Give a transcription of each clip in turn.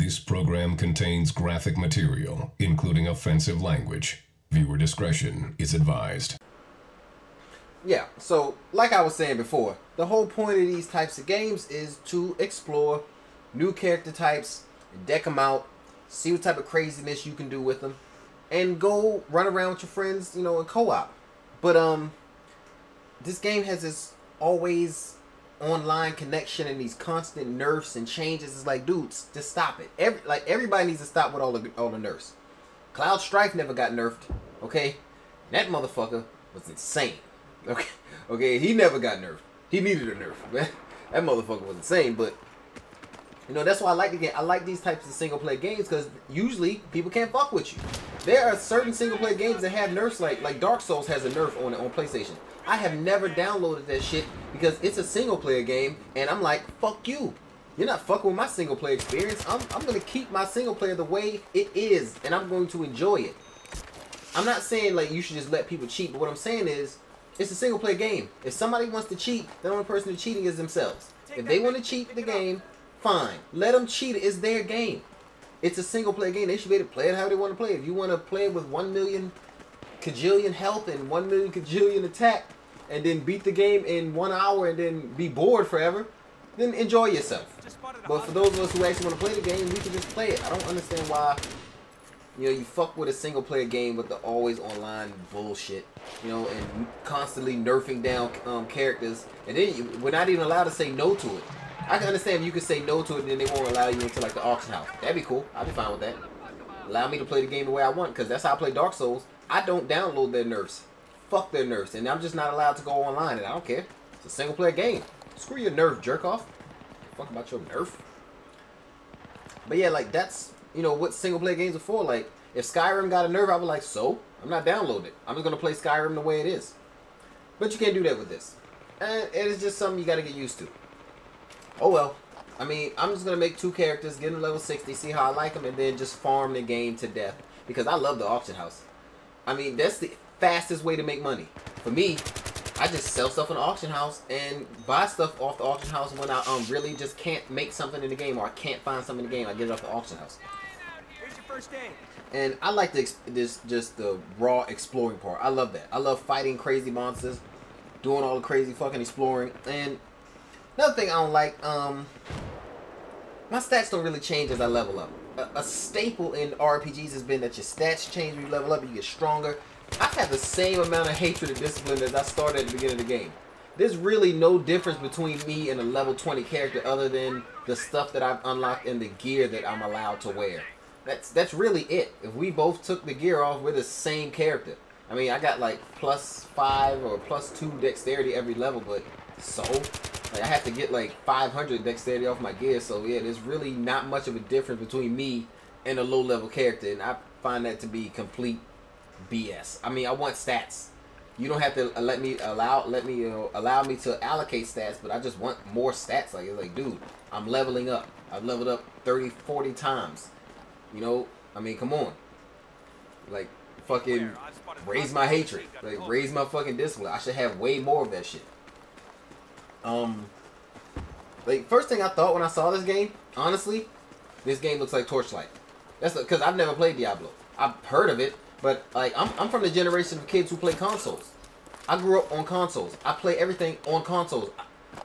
This program contains graphic material, including offensive language. Viewer discretion is advised. Yeah, so like I was saying before, the whole point of these types of games is to explore new character types, deck them out, see what type of craziness you can do with them, and go run around with your friends, you know, in co-op. But this game has this always online connection and these constant nerfs and changes. It's like, dudes, just stop it. Everybody needs to stop with all the nerfs. Cloud Strife never got nerfed, okay? That motherfucker was insane. Okay, he never got nerfed. He needed a nerf. That motherfucker was insane, but you know, that's why I like the game. I like these types of single player games because usually people can't fuck with you. There are certain single player games that have nerfs, like Dark Souls has a nerf on PlayStation. I have never downloaded that shit because it's a single player game, and I'm like, fuck you. You're not fucking with my single player experience. I'm gonna keep my single player the way it is, and I'm going to enjoy it. I'm not saying like you should just let people cheat, but what I'm saying is it's a single player game. If somebody wants to cheat, the only person who's cheating is themselves. If they want to cheat the game, fine. Let them cheat. It's their game. It's a single player game. They should be able to play it how they want to play it. If you want to play it with 1 million kajillion health and 1 million kajillion attack, and then beat the game in 1 hour and then be bored forever, then enjoy yourself. But for those of us who actually want to play the game, we can just play it. I don't understand why, you know, you fuck with a single player game with the always online bullshit, you know, and constantly nerfing down characters, and then we're not even allowed to say no to it. I can understand if you could say no to it and then they won't allow you into like the auction house. That'd be cool. I'd be fine with that. Allow me to play the game the way I want, because that's how I play Dark Souls. I don't download their nerfs. Fuck their nerfs, and I'm just not allowed to go online, and I don't care. It's a single player game. Screw your nerf, jerk off. Fuck about your nerf. But yeah, like that's, you know, what single player games are for. Like if Skyrim got a nerf, I would like, so I'm not downloading it. I'm just gonna play Skyrim the way it is. But you can't do that with this, and it is just something you got to get used to. Oh well. I mean, I'm just gonna make 2 characters, get them level 60, see how I like them, and then just farm the game to death because I love the auction house. I mean, that's the fastest way to make money. For me, I just sell stuff in the auction house and buy stuff off the auction house when I really just can't make something in the game or I can't find something in the game. I get it off the auction house. Here's your first aid. And I like just the raw exploring part. I love that. I love fighting crazy monsters, doing all the crazy fucking exploring. And another thing I don't like, my stats don't really change as I level up. A staple in RPGs has been that your stats change when you level up, you get stronger. I have the same amount of hatred and discipline as I started at the beginning of the game. There's really no difference between me and a level 20 character other than the stuff that I've unlocked and the gear that I'm allowed to wear. That's really it. If we both took the gear off, we're the same character. I mean, I got like +5 or +2 dexterity every level, but so like I have to get like 500 dexterity off my gear, so yeah, there's really not much of a difference between me and a low level character, and I find that to be complete BS. I mean, I want stats. You don't have to allow me to allocate stats, but I just want more stats. Like, it's like, dude, I'm leveling up. I've leveled up 30, 40 times. You know, I mean, come on. Like, fucking raise my hatred. Like, raise my fucking discipline. I should have way more of that shit. Like, first thing I thought when I saw this game, honestly, this game looks like Torchlight. That's because I've never played Diablo. I've heard of it. But like I'm from the generation of kids who play consoles. I grew up on consoles. I play everything on consoles.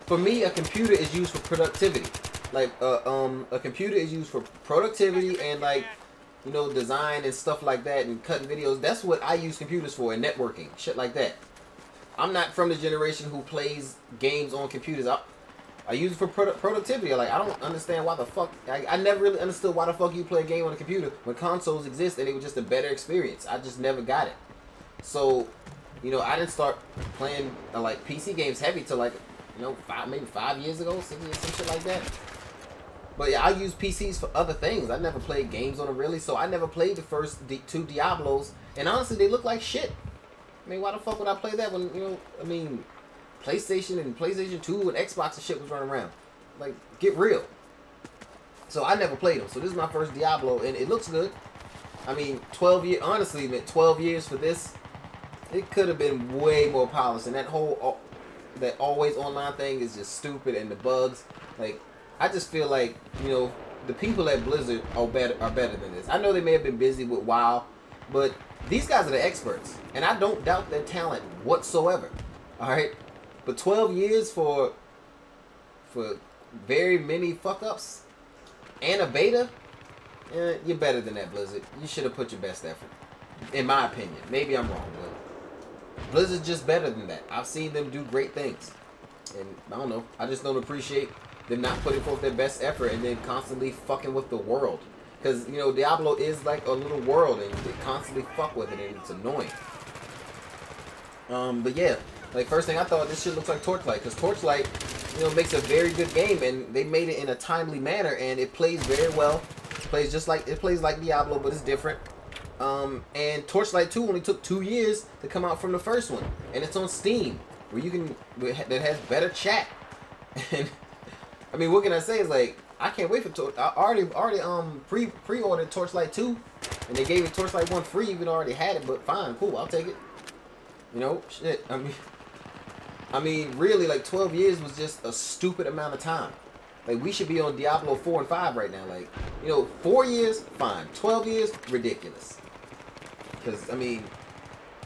For me, a computer is used for productivity. Like a computer is used for productivity and like, you know, design and stuff like that and cutting videos. That's what I use computers for, and networking, shit like that. I'm not from the generation who plays games on computers. I use it for productivity. Like, I don't understand why the fuck... I never really understood why the fuck you play a game on a computer when consoles exist and it was just a better experience. I just never got it. So, you know, I didn't start playing, like, PC games heavy till, like, you know, maybe 5 years ago, 6 years, some shit like that. But, yeah, I use PCs for other things. I never played games on them, really, so I never played the first 2 Diablos. And, honestly, they look like shit. I mean, why the fuck would I play that when, you know, I mean... PlayStation and PlayStation 2 and Xbox and shit was running around. Like, get real. So I never played them. So this is my first Diablo, and it looks good. I mean, 12 years, honestly, man, 12 years for this, it could have been way more polished. And that whole, that always online thing is just stupid, and the bugs. Like, I just feel like, you know, the people at Blizzard are better than this. I know they may have been busy with WoW, but these guys are the experts, and I don't doubt their talent whatsoever. All right, but 12 years for very many fuck ups and a beta, you're better than that, Blizzard. You should have put your best effort, in my opinion. Maybe I'm wrong, but Blizzard's just better than that. I've seen them do great things, and I don't know. I just don't appreciate them not putting forth their best effort and then constantly fucking with the world. Because, you know, Diablo is like a little world and they constantly fuck with it and it's annoying. But yeah, like first thing I thought, this shit looks like Torchlight. Because Torchlight, you know, makes a very good game and they made it in a timely manner and it plays very well. It plays like Diablo, but it's different. And Torchlight 2 only took 2 years to come out from the first one. And it's on Steam, where you can, that has better chat. And I mean, what can I say? Is like, I can't wait for I already pre-ordered Torchlight 2, and they gave me Torchlight 1 free, even though I already had it. But fine, cool, I'll take it. You know, shit. I mean, really, like 12 years was just a stupid amount of time. Like, we should be on Diablo 4 and 5 right now. Like, you know, 4 years, fine. 12 years, ridiculous. Because I mean,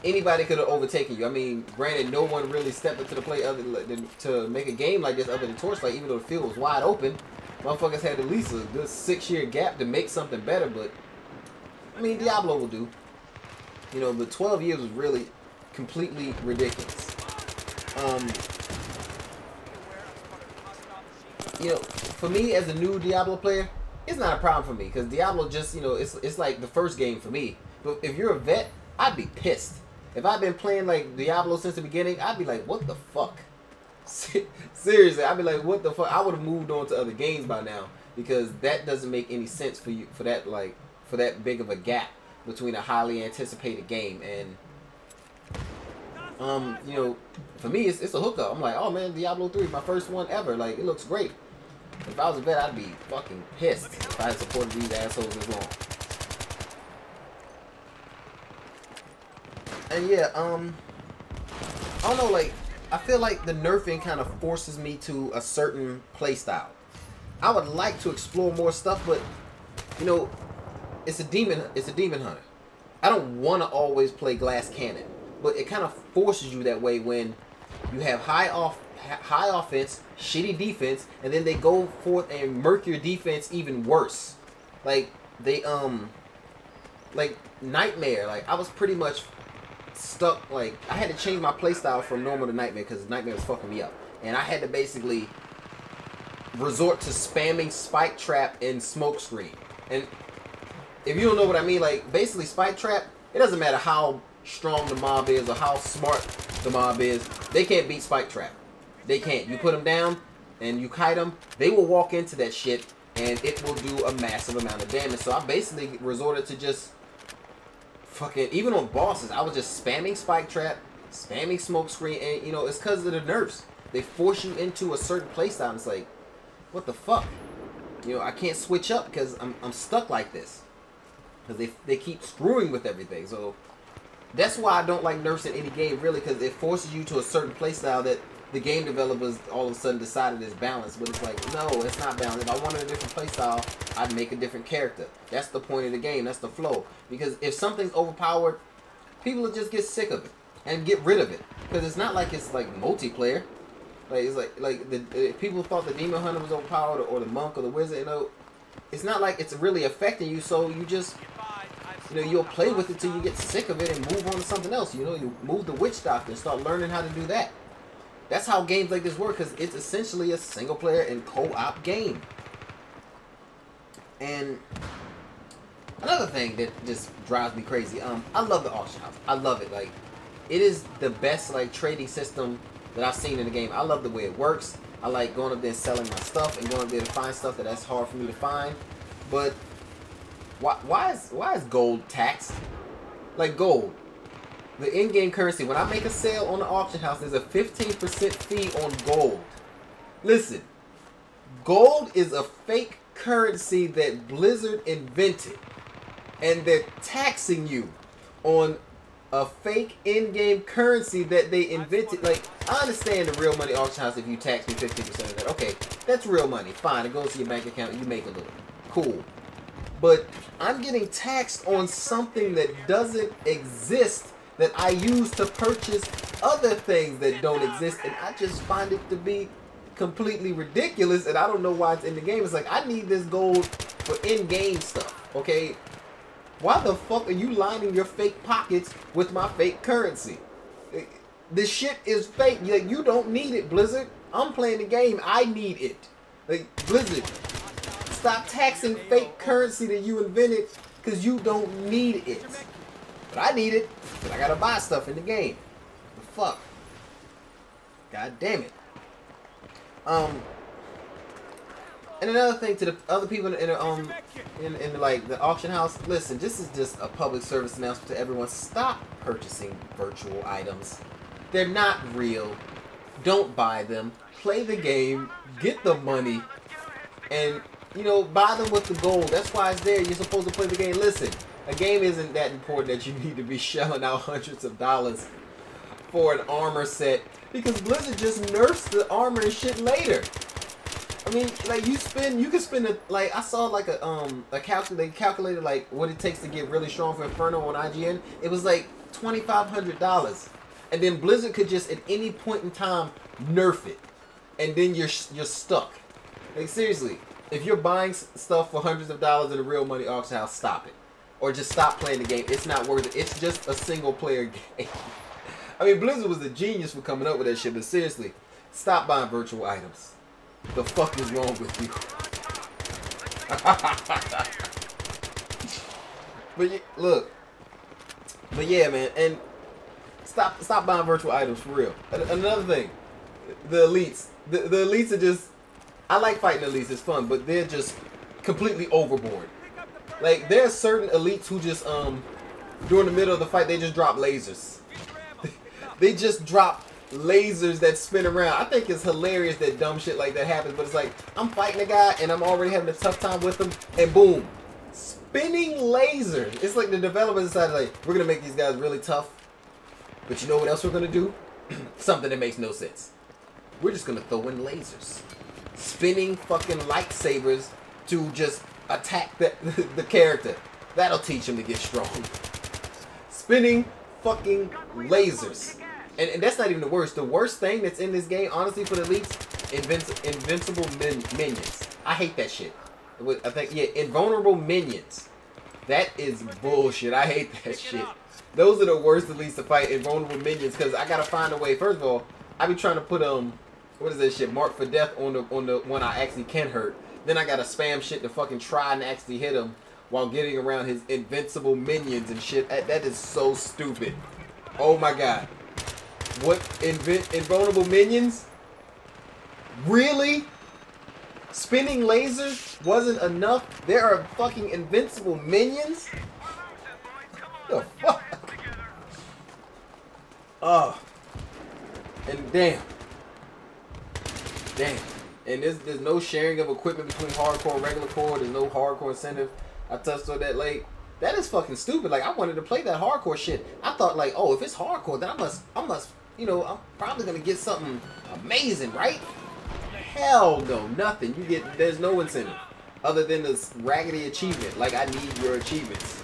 anybody could have overtaken you. I mean, granted, no one really stepped up to the plate other than to make a game like this other than Torchlight, even though the field was wide open. Motherfuckers had at least a good 6-year gap to make something better, but I mean, Diablo will do. You know, but 12 years was really completely ridiculous. You know, for me as a new Diablo player, it's not a problem for me because Diablo just, you know, it's like the first game for me. But if you're a vet, I'd be pissed. If I've been playing like Diablo since the beginning, I'd be like, what the fuck? Seriously, I'd be like, what the fuck? I would have moved on to other games by now because that doesn't make any sense for you, for that big of a gap between a highly anticipated game and you know, for me it's a hookup. I'm like, oh man, Diablo 3, my first one ever. Like, it looks great. If I was a vet, I'd be fucking pissed if I had supported these assholes as long. And yeah, I don't know, like, I feel like the nerfing kind of forces me to a certain playstyle. I would like to explore more stuff, but you know, it's a demon hunter. I don't want to always play glass cannon, but it kind of forces you that way when you have high offense, shitty defense, and then they go forth and murk your defense even worse. Like they like Nightmare. Like, I was pretty much stuck. Like, I had to change my playstyle from normal to Nightmare because Nightmare was fucking me up, and I had to basically resort to spamming Spike Trap and Smoke Screen. And if you don't know what I mean, like, basically Spike Trap, it doesn't matter how strong the mob is or how smart the mob is, they can't beat Spike Trap. They can't. You put them down and you kite them, they will walk into that shit and it will do a massive amount of damage. So I basically resorted to just fucking, even on bosses, I was just spamming Spike Trap, spamming Smoke Screen, and you know, it's because of the nerfs. They force you into a certain playstyle and it's like, what the fuck? You know, I can't switch up because I'm stuck like this. Because they keep screwing with everything. So that's why I don't like nerfs in any game, really, because it forces you to a certain playstyle that the game developers all of a sudden decided is balanced. But it's like, no, it's not balanced. If I wanted a different playstyle, I'd make a different character. That's the point of the game. That's the flow. Because if something's overpowered, people will just get sick of it and get rid of it. Because it's not like it's like multiplayer. Like, it's like the people thought the Demon Hunter was overpowered, or the Monk or the Wizard. You know, it's not like it's really affecting you. So you just, you know, you'll play with it till you get sick of it and move on to something else. You know, you move the Witch Doctor and start learning how to do that. That's how games like this work, because it's essentially a single player and co-op game. And another thing that just drives me crazy, I love the auction house. I love it. Like, it is the best like trading system that I've seen in the game. I love the way it works. I like going up there and selling my stuff and going up there to find stuff that's hard for me to find. But why is gold taxed? Like, gold, the in-game currency, when I make a sale on the auction house, there's a 15% fee on gold. Listen, gold is a fake currency that Blizzard invented, and they're taxing you on a fake in-game currency that they invented. Like, I understand the real money auction house, if you tax me 15% of that, okay, that's real money, fine, it goes to your bank account, you make a little. Cool. But I'm getting taxed on something that doesn't exist that I use to purchase other things that don't exist, and I just find it to be completely ridiculous, and I don't know why it's in the game. It's like, I need this gold for in-game stuff, okay? Why the fuck are you lining your fake pockets with my fake currency? This shit is fake. You don't need it, Blizzard. I'm playing the game. I need it. Like, Blizzard, stop taxing fake currency that you invented because you don't need it. But I need it because I gotta buy stuff in the game. The fuck? God damn it. And another thing to the other people in like the auction house, listen, this is just a public service announcement to everyone. Stop purchasing virtual items. They're not real. Don't buy them. Play the game. Get the money. And, you know, buy them with the gold. That's why it's there. You're supposed to play the game. Listen, a game isn't that important that you need to be shelling out hundreds of dollars for an armor set. Because Blizzard just nerfs the armor and shit later. I mean, like, you can spend a, like, I saw like they calculated like what it takes to get really strong for Inferno on IGN. It was like $2,500, and then Blizzard could just at any point in time nerf it, and then you're stuck. Like, seriously, if you're buying stuff for hundreds of dollars in a real money auction house, stop it, or just stop playing the game. It's not worth it. It's just a single player game. I mean, Blizzard was a genius for coming up with that shit, but seriously, stop buying virtual items. The fuck is wrong with you? Look. But yeah, man, and stop buying virtual items for real. Another thing, the elites. The elites are just, I like fighting elites, it's fun, but they're just completely overboard. Like, there are certain elites who just during the middle of the fight they just drop lasers. They just drop lasers that spin around. I think it's hilarious that dumb shit like that happens, but it's like, I'm fighting a guy and I'm already having a tough time with him, and boom, spinning lasers. It's like the developers decided, like, we're gonna make these guys really tough, but you know what else we're gonna do? Something that makes no sense. We're just gonna throw in lasers, spinning fucking lightsabers to just attack the character. That'll teach him to get strong. Spinning fucking lasers. And that's not even the worst. The worst thing that's in this game, honestly, for the elites, invincible minions. I hate that shit. I think, yeah, invulnerable minions. That is bullshit. I hate that shit. Those are the worst elites to fight, invulnerable minions, because I gotta find a way. First of all, I be trying to put what is that shit? Mark for death on the one I actually can hurt. Then I gotta spam shit to fucking try and actually hit him while getting around his invincible minions and shit. That is so stupid. Oh my god. What, invulnerable minions? Really? Spinning lasers wasn't enough? There are fucking invincible minions? The fuck? Oh. And damn. And there's no sharing of equipment between hardcore and regular core. There's no hardcore incentive. I touched on that late. That is fucking stupid. Like, I wanted to play that hardcore shit. I thought, like, oh, if it's hardcore, then I must, you know, I'm probably gonna get something amazing, right? Hell no, nothing. There's no incentive other than this raggedy achievement. Like, I need your achievements.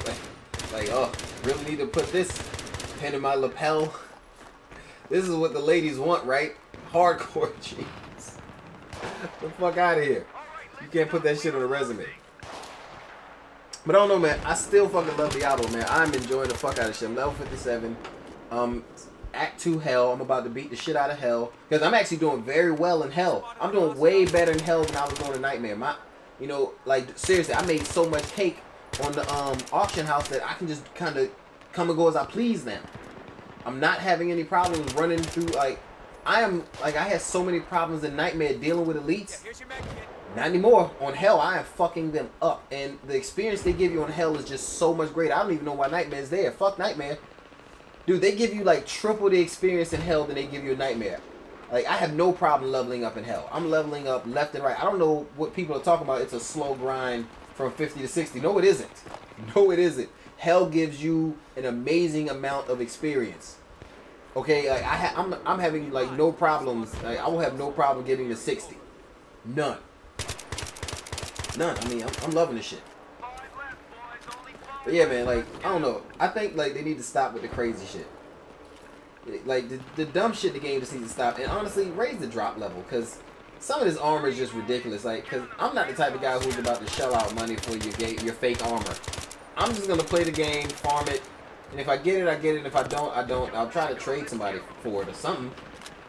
Like, oh, really need to put this pin in my lapel. This is what the ladies want, right? Hardcore achievements. Get the fuck out of here. You can't put that shit on a resume. But I don't know, man. I still fucking love Diablo, man. I'm enjoying the fuck out of shit. I'm level 57. Act 2 Hell. I'm about to beat the shit out of Hell. Because I'm actually doing very well in Hell. I'm doing way better in Hell than I was doing in Nightmare. You know, like, seriously, I made so much cake on the auction house that I can just kind of come and go as I please now. I'm not having any problems running through, like, I had so many problems in Nightmare dealing with elites. Not anymore. On Hell, I am fucking them up. And the experience they give you on Hell is just so much greater. I don't even know why Nightmare's there. Fuck Nightmare. Dude, they give you like triple the experience in Hell than they give you in Nightmare. Like, I have no problem leveling up in Hell. I'm leveling up left and right. I don't know what people are talking about. It's a slow grind from 50 to 60. No, it isn't. No, it isn't. Hell gives you an amazing amount of experience. Okay, like, I'm having like no problems. Like, I will have no problem getting to 60. None. None. I mean, I'm loving this shit. But yeah, man, like, I don't know. I think, like, they need to stop with the crazy shit. Like, the dumb shit the game just needs to stop. And honestly, raise the drop level. Because some of this armor is just ridiculous. Like, because I'm not the type of guy who's about to shell out money for your fake armor. I'm just going to play the game, farm it. And if I get it, I get it. And if I don't, I don't. I'll try to trade somebody for it or something.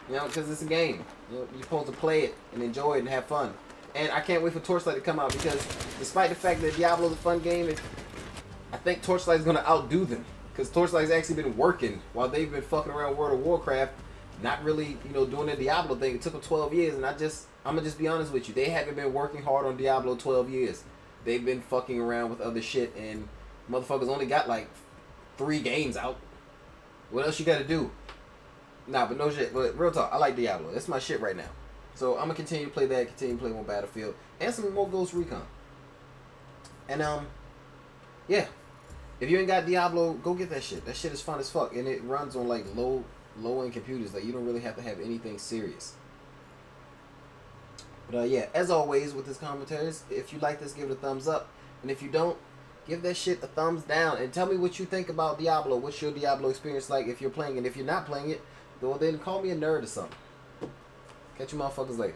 You know, because it's a game. You know, you're supposed to play it and enjoy it and have fun. And I can't wait for Torchlight to come out. Because despite the fact that Diablo's a fun game, I think Torchlight's going to outdo them. Because Torchlight's actually been working while they've been fucking around World of Warcraft. Not really, you know, doing the Diablo thing. It took them 12 years. And I'm going to just be honest with you. They haven't been working hard on Diablo 12 years. They've been fucking around with other shit. And motherfuckers only got like 3 games out. What else you got to do? Nah, but no shit. But real talk, I like Diablo. That's my shit right now. So I'm going to continue to play that. Continue to play more Battlefield. And some more Ghost Recon. And, yeah. If you ain't got Diablo, go get that shit. That shit is fun as fuck. And it runs on like low-end computers. Like, you don't really have to have anything serious. But yeah, as always with this commentaries, if you like this, give it a thumbs up. And if you don't, give that shit a thumbs down. And tell me what you think about Diablo. What's your Diablo experience like if you're playing it? And if you're not playing it, well, then call me a nerd or something. Catch you motherfuckers later.